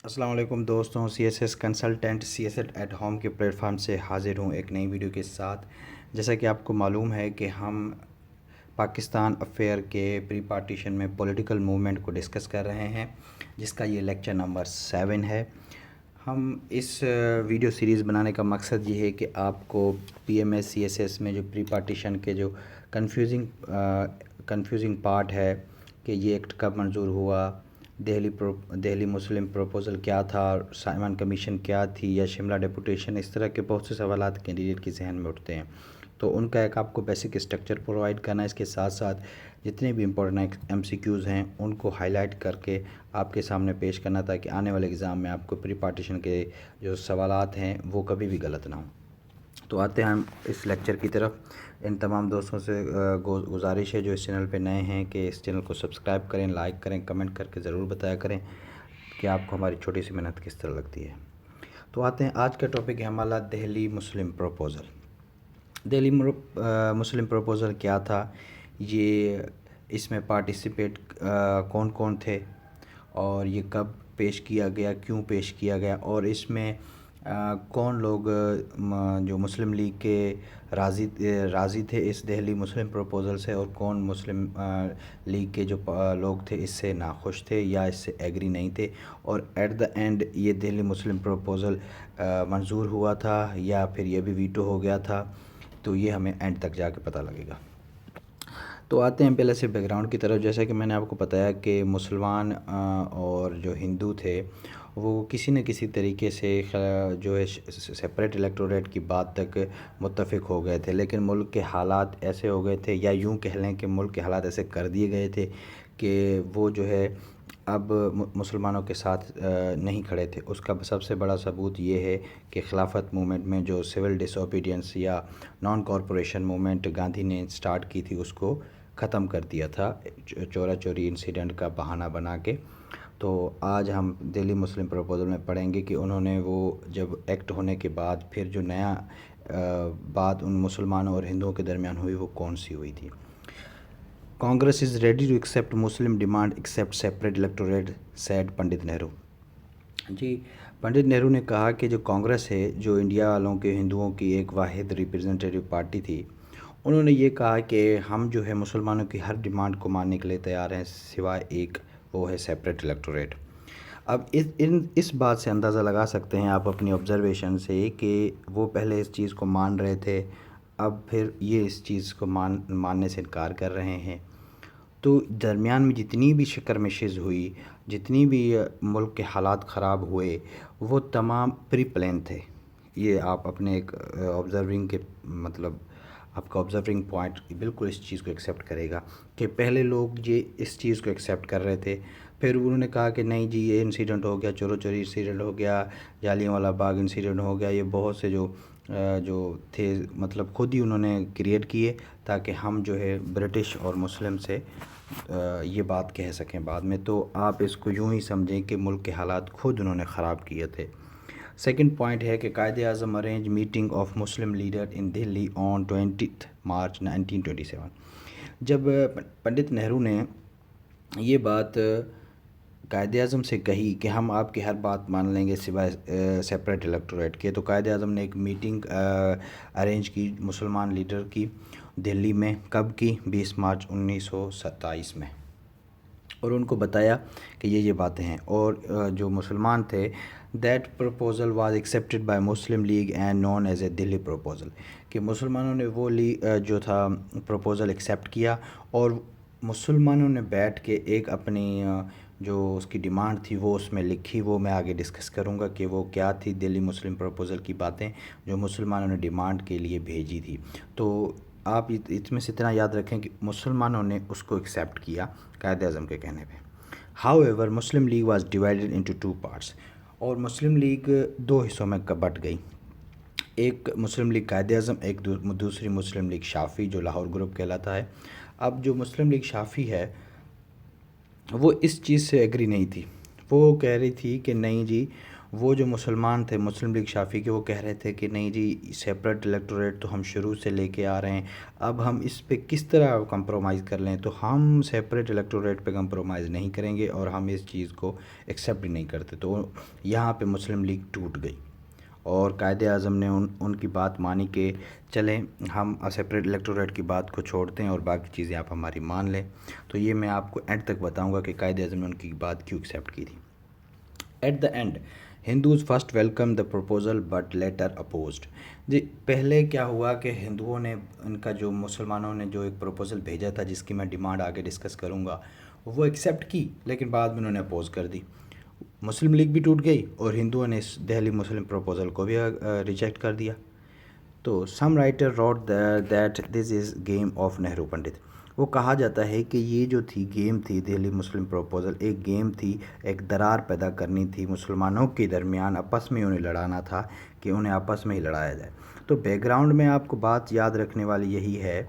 السلام علیکم دوستوں، C S S consultant C S S at at home platform فارم سے حاضر ہوں ایک نئی ویڈیو کے ساتھ۔ جیسا کہ آپ کو معلوم ہے کہ ہم پاکستان افیئر کے پری پارٹیشن میں پولیٹیکل موومنٹ کو ڈسکس کر رہے ہیں، جس کا یہ لیکچر نمبر 7 ہے۔ ہم اس ویڈیو سیریز بنانے کا مقصد یہ ہے کہ آپ کو P M S C S S میں جو پری پارٹیشن کے جو کنفیوزنگ پارٹ ہے کہ یہ ایکٹ کب منظور ہوا، دہلی مسلم پروپوزل کیا تھا، سائمن کمیشن کیا تھی، یا شملہ ڈیپوٹیشن، اس طرح کے بہت سے سوالات کینڈیڈیٹ کے ذہن میں اٹھتے ہیں، تو ان کا ایک آپ کو بیسک اسٹرکچر پرووائڈ کرنا ہے۔ اس کے ساتھ ساتھ جتنے بھی امپورٹنٹ ایم سی کیوز ہیں ان کو ہائی لائٹ کر کے آپ کے سامنے پیش کرنا، تاکہ آنے والے ایگزام میں آپ کو پری پارٹیشن کے جو سوالات ہیں وہ کبھی بھی غلط نہ ہوں۔ تو آتے ہیں ہم اس لیکچر کی طرف۔ ان تمام دوستوں سے گزارش ہے جو اس چینل پہ نئے ہیں کہ اس چینل کو سبسکرائب کریں، لائک کریں، کمنٹ کر کے ضرور بتایا کریں کہ آپ کو ہماری چھوٹی سی محنت کس طرح لگتی ہے۔ تو آتے ہیں، آج کا ٹاپک ہے ہمارا دہلی مسلم پروپوزل۔ دہلی مسلم پروپوزل کیا تھا، یہ اس میں پارٹیسپیٹ کون کون تھے، اور یہ کب پیش کیا گیا، کیوں پیش کیا گیا، اور اس میں کون لوگ جو مسلم لیگ کے راضی تھے اس دہلی مسلم پروپوزل سے، اور کون مسلم لیگ کے جو لوگ تھے اس سے ناخوش تھے یا اس سے ایگری نہیں تھے، اور ایٹ دا اینڈ یہ دہلی مسلم پروپوزل منظور ہوا تھا یا پھر یہ بھی ویٹو ہو گیا تھا، تو یہ ہمیں اینڈ تک جا کے پتہ لگے گا۔ تو آتے ہیں پہلے سے بیک گراؤنڈ کی طرف۔ جیسا کہ میں نے آپ کو بتایا کہ مسلمان اور جو ہندو تھے وہ کسی نہ کسی طریقے سے جو ہے سپریٹ الیکٹوریٹ کی بات تک متفق ہو گئے تھے، لیکن ملک کے حالات ایسے ہو گئے تھے، یا یوں کہہ لیں کہ ملک کے حالات ایسے کر دیے گئے تھے کہ وہ جو ہے اب مسلمانوں کے ساتھ نہیں کھڑے تھے۔ اس کا سب سے بڑا ثبوت یہ ہے کہ خلافت موومنٹ میں جو سول ڈس اوبیڈینس یا نان کارپوریشن موومنٹ گاندھی نے سٹارٹ کی تھی، اس کو ختم کر دیا تھا چورا چوری انسیڈنٹ کا بہانہ بنا کے۔ تو آج ہم دہلی مسلم پروپوزل میں پڑھیں گے کہ انہوں نے وہ جب ایکٹ ہونے کے بعد پھر جو نیا بات ان مسلمانوں اور ہندوؤں کے درمیان ہوئی وہ کون سی ہوئی تھی۔ Congress is ready to accept Muslim demand accept separate electorate, said Pandit Nehru. جی، پنڈت نہرو نے کہا کہ جو کانگریس ہے، جو انڈیا والوں کے ہندوؤں کی ایک واحد ریپرزنٹیٹیو پارٹی تھی، انہوں نے یہ کہا کہ ہم جو ہے مسلمانوں کی ہر ڈیمانڈ کو ماننے کے لیے تیار ہیں، سوائے ایک، وہ ہے سیپریٹ الیکٹوریٹ۔ اب اس بات سے اندازہ لگا سکتے ہیں آپ اپنی آبزرویشن سے کہ وہ پہلے اس چیز کو مان رہے تھے، اب پھر یہ اس چیز کو ماننے سے انکار کر رہے ہیں۔ تو درمیان میں جتنی بھی شکرمشیز ہوئی، جتنی بھی ملک کے حالات خراب ہوئے، وہ تمام پری پلان تھے۔ یہ آپ اپنے ایک آبزرونگ کے مطلب آپ کا آبزرونگ پوائنٹ بالکل اس چیز کو ایکسیپٹ کرے گا کہ پہلے لوگ یہ اس چیز کو ایکسیپٹ کر رہے تھے، پھر انہوں نے کہا کہ نہیں جی یہ انسیڈنٹ ہو گیا، چورو چوری انسیڈنٹ ہو گیا، جالیان والا باغ انسیڈنٹ ہو گیا، یہ بہت سے جو تھے مطلب خود ہی انہوں نے کریٹ کیے تاکہ ہم جو ہے برٹش اور مسلم سے یہ بات کہہ سکیں بعد میں۔ تو آپ اس کو یوں ہی سمجھیں کہ ملک کے حالات خود انہوں نے خراب کیے تھے۔ سیکنڈ پوائنٹ ہے کہ Quaid Azam arrange meeting of Muslim leader in Delhi on 20 March 1927۔ جب پنڈت نہرو نے یہ بات قائد اعظم سے کہی کہ ہم آپ کی ہر بات مان لیں گے سوائے سیپریٹ الیکٹوریٹ کے، تو قائد اعظم نے ایک میٹنگ ارینج کی مسلمان لیڈر کی دہلی میں، کب کی؟ 20 مارچ 1927 میں، اور ان کو بتایا کہ یہ باتیں ہیں، اور جو مسلمان تھے that proposal was accepted by Muslim League and known as a Delhi proposal, کہ مسلمانوں نے وہ جو تھا پروپوزل ایکسیپٹ کیا، اور مسلمانوں نے بیٹھ کے ایک اپنی جو اس کی ڈیمانڈ تھی وہ اس میں لکھی، وہ میں آگے ڈسکس کروں گا کہ وہ کیا تھی دہلی مسلم پروپوزل کی باتیں جو مسلمانوں نے ڈیمانڈ کے لیے بھیجی تھی۔ تو آپ اس میں سے اتنا یاد رکھیں کہ مسلمانوں نے اس کو ایکسیپٹ کیا قائد اعظم کے کہنے پہ۔ How ever Muslim league was divided into 2 parts, اور مسلم لیگ 2 حصوں میں بٹ گئی۔ ایک مسلم لیگ قائد اعظم، ایک دوسری مسلم لیگ شافی جو لاہور گروپ کہلاتا ہے۔ اب جو مسلم لیگ شافی ہے وہ اس چیز سے ایگری نہیں تھی، وہ کہہ رہی تھی کہ نہیں جی، وہ جو مسلمان تھے مسلم لیگ شافی کے، وہ کہہ رہے تھے کہ نہیں جی، سیپریٹ الیکٹوریٹ تو ہم شروع سے لے کے آ رہے ہیں، اب ہم اس پہ کس طرح کمپرومائز کر لیں، تو ہم سیپریٹ الیکٹوریٹ پہ کمپرومائز نہیں کریں گے اور ہم اس چیز کو ایکسیپٹ بھی نہیں کرتے۔ تو یہاں پہ مسلم لیگ ٹوٹ گئی اور قائد اعظم نے ان کی بات مانی کہ چلیں ہم سیپریٹ الیکٹوریٹ کی بات کو چھوڑتے ہیں اور باقی چیزیں آپ ہماری مان لیں۔ تو یہ میں آپ کو اینڈ تک بتاؤں گا کہ قائد اعظم نے ان کی بات کیوں ایکسیپٹ کی تھی۔ At the end Hindus first welcome the proposal but later opposed. جی، پہلے کیا ہوا کہ ہندوؤں نے ان کا جو مسلمانوں نے جو ایک پروپوزل بھیجا تھا، جس کی میں ڈیمانڈ آگے ڈسکس کروں گا، وہ ایکسیپٹ کی، لیکن بعد میں انہوں نے اپوز کر دی۔ مسلم لیگ بھی ٹوٹ گئی اور ہندوؤں نے اس دہلی مسلم پروپوزل کو بھی ریجیکٹ کر دیا۔ تو some writer wrote that this is game of Nehru Pandit. وہ کہا جاتا ہے کہ یہ جو تھی گیم تھی دہلی مسلم پروپوزل، ایک گیم تھی، ایک درار پیدا کرنی تھی مسلمانوں کے درمیان، آپس میں انہیں لڑانا تھا کہ انہیں آپس میں ہی لڑایا جائے۔ تو بیک گراؤنڈ میں آپ کو بات یاد رکھنے والی یہی ہے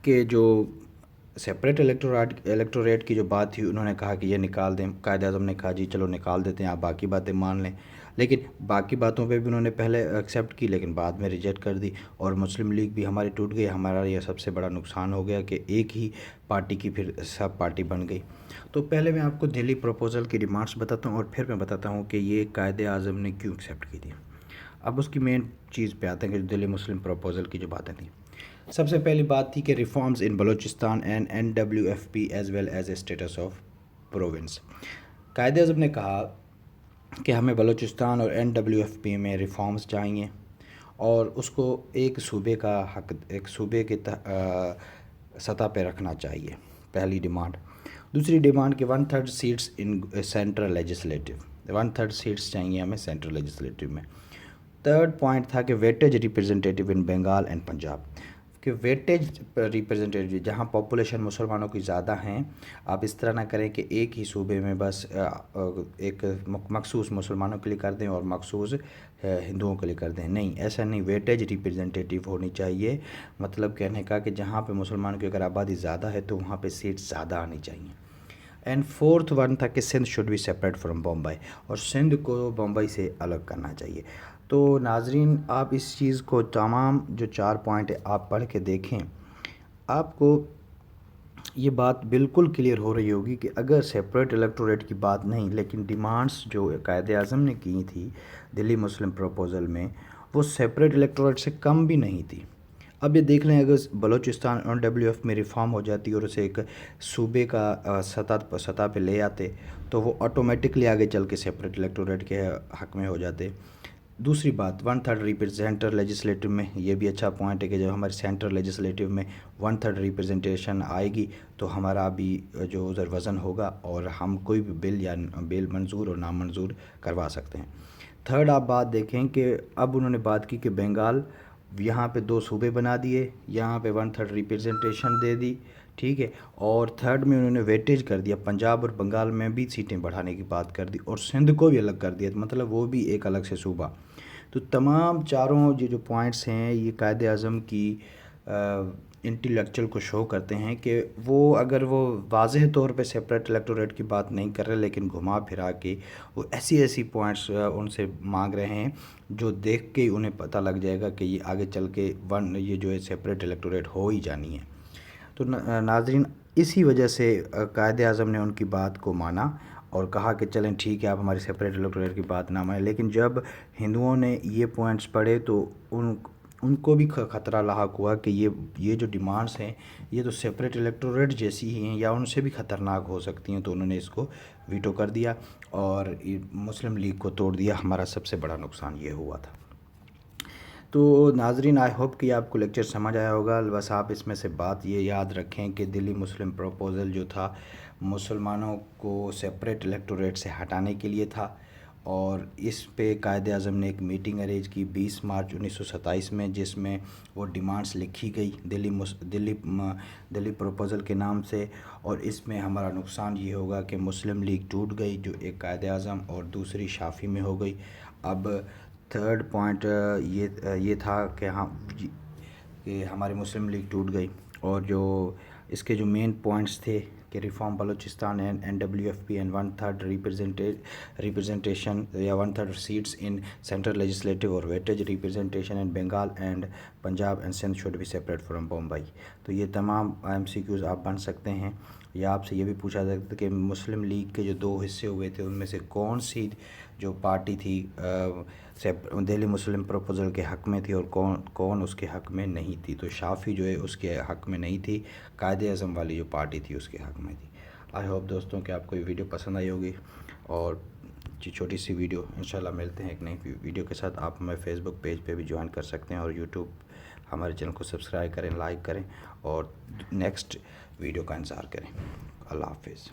کہ جو سیپریٹ الیکٹوریٹ کی جو بات تھی، انہوں نے کہا کہ یہ نکال دیں، قائد اعظم نے کہا جی چلو نکال دیتے ہیں، آپ باقی باتیں مان لیں، لیکن باقی باتوں پہ بھی انہوں نے پہلے ایکسیپٹ کی لیکن بعد میں ریجیکٹ کر دی، اور مسلم لیگ بھی ہماری ٹوٹ گئی۔ ہمارا یہ سب سے بڑا نقصان ہو گیا کہ ایک ہی پارٹی کی پھر سب پارٹی بن گئی۔ تو پہلے میں آپ کو دہلی پروپوزل کی ڈیمانڈس بتاتا ہوں اور پھر میں بتاتا ہوں کہ یہ قائد اعظم نے کیوں ایکسیپٹ کی تھی۔ اب اس کی مین چیز پہ آتے ہیں کہ دہلی مسلم پروپوزل کی جو باتیں تھیں۔ سب سے پہلی بات تھی کہ reforms in Balochistan and NWFP as well as a status of province. Quaid Azam نے کہا کہ ہمیں بلوچستان اور NWFP میں ریفارمز چاہیے اور اس کو ایک صوبے کا حق، ایک صوبے کے سطح پہ رکھنا چاہیے، پہلی ڈیمانڈ۔ دوسری ڈیمانڈ کہ 1/3 seats in central legislative, 1/3 seats چاہیے ہمیں سینٹرل لیجسلیٹو میں۔ تھرڈ پوائنٹ تھا کہ weightage representative in Bengal and Punjab, کہ ویٹیج ریپرزنٹیٹیو جہاں پاپولیشن مسلمانوں کی زیادہ ہیں، آپ اس طرح نہ کریں کہ ایک ہی صوبے میں بس ایک مخصوص مسلمانوں کے لیے کر دیں اور مخصوص ہندوؤں کے لیے کر دیں، نہیں ایسا نہیں، ویٹیج ریپرزنٹیٹیو ہونی چاہیے، مطلب کہنے کا کہ جہاں پہ مسلمانوں کی اگر آبادی زیادہ ہے تو وہاں پہ سیٹ زیادہ آنی چاہیے۔ اینڈ فورتھ ون تھا کہ Sindh should be separate from Bombay, اور سندھ کو بمبئی سے الگ کرنا چاہیے۔ تو ناظرین، آپ اس چیز کو تمام جو 4 پوائنٹ آپ پڑھ کے دیکھیں، آپ کو یہ بات بالکل کلیئر ہو رہی ہوگی کہ اگر سیپریٹ الیکٹوریٹ کی بات نہیں، لیکن ڈیمانڈس جو قائد اعظم نے کی تھی دہلی مسلم پروپوزل میں، وہ سیپریٹ الیکٹوریٹ سے کم بھی نہیں تھی۔ اب یہ دیکھ لیں، اگر بلوچستان NWF میں ریفارم ہو جاتی اور اسے ایک صوبے کا سطح پہ لے آتے تو وہ آٹومیٹکلی آگے چل کے سیپریٹ الیکٹوریٹ کے حق میں ہو جاتے۔ دوسری بات 1/3 سینٹرل لیجسلیٹو میں، یہ بھی اچھا پوائنٹ ہے کہ جب ہمارے سینٹرل لیجسلیٹو میں 1/3 ریپرزنٹیشن آئے گی تو ہمارا بھی جو ادھر وزن ہوگا اور ہم کوئی بھی بل یا بل منظور اور نامنظور کروا سکتے ہیں۔ تھرڈ آپ بات دیکھیں کہ اب انہوں نے بات کی کہ بنگال، یہاں پہ 2 صوبے بنا دیے، یہاں پہ 1/3 ریپرزنٹیشن دے دی، ٹھیک ہے، اور تھرڈ میں انہوں نے ویٹیج کر دیا، پنجاب اور بنگال میں بھی سیٹیں بڑھانے کی بات کر دی اور سندھ کو بھی الگ کر دیا، مطلب وہ بھی ایک الگ سے صوبہ۔ تو تمام چاروں یہ جو پوائنٹس ہیں یہ قائد اعظم کی انٹلیکچوئل کو شو کرتے ہیں کہ وہ اگر وہ واضح طور پہ سیپریٹ الیکٹوریٹ کی بات نہیں کر رہے، لیکن گھما پھرا کے وہ ایسی پوائنٹس ان سے مانگ رہے ہیں جو دیکھ کے انہیں پتہ لگ جائے گا کہ یہ آگے چل کے یہ جو ہے سیپریٹ الیکٹوریٹ ہو ہی جانی ہے۔ تو ناظرین، اسی وجہ سے قائد اعظم نے ان کی بات کو مانا اور کہا کہ چلیں ٹھیک ہے، آپ ہماری سیپریٹ الیکٹوریٹ کی بات نہ مانیں، لیکن جب ہندوؤں نے یہ پوائنٹس پڑھے تو ان کو بھی خطرہ لاحق ہوا کہ یہ جو ڈیمانڈس ہیں یہ تو سیپریٹ الیکٹوریٹ جیسی ہی ہیں یا ان سے بھی خطرناک ہو سکتی ہیں، تو انہوں نے اس کو ویٹو کر دیا اور مسلم لیگ کو توڑ دیا۔ ہمارا سب سے بڑا نقصان یہ ہوا تھا۔ تو ناظرین، آئی ہوپ کہ آپ کو لیکچر سمجھ آیا ہوگا، بس آپ اس میں سے بات یہ یاد رکھیں کہ دہلی مسلم پروپوزل جو تھا مسلمانوں کو سیپریٹ الیکٹوریٹ سے ہٹانے کے لیے تھا، اور اس پہ قائد اعظم نے ایک میٹنگ ارینج کی 20 مارچ 1927 میں، جس میں وہ ڈیمانڈس لکھی گئی دہلی پروپوزل کے نام سے، اور اس میں ہمارا نقصان یہ ہوگا کہ مسلم لیگ ٹوٹ گئی جو ایک قائد اعظم اور دوسری شافی میں ہو گئی۔ اب تھرڈ پوائنٹ یہ تھا کہ ہماری مسلم لیگ ٹوٹ گئی، اور جو اس کے جو مین پوائنٹس تھے کہ reform Balochistan and NWFP and 1/3 representation یا 1/3 سیٹس ان سینٹرل لیجسلیٹو اور weightage representation in Bengal and Punjab and Sindh should be separate from Bombay. تو یہ تمام MCQs آپ بن سکتے ہیں. یا آپ سے یہ بھی پوچھا جا سکتا ہے کہ مسلم لیگ کے جو 2 حصے ہوئے تھے ان میں سے کون سی جو پارٹی تھی دہلی مسلم پروپوزل کے حق میں تھی اور کون اس کے حق میں نہیں تھی. تو شافی جو ہے اس کے حق میں نہیں تھی, قائد اعظم والی جو پارٹی تھی اس کے حق میں تھی. آئی ہوپ دوستوں کہ آپ کو یہ ویڈیو پسند آئی ہوگی, اور چھوٹی سی ویڈیو انشاءاللہ ملتے ہیں ایک نئی ویڈیو کے ساتھ. آپ ہمیں فیس بک پیج پہ بھی جوائن کر سکتے ہیں, اور یوٹیوب ہمارے چینل کو سبسکرائب کریں, لائک کریں, اور نیکسٹ ویڈیو کا انتظار کریں. اللہ حافظ.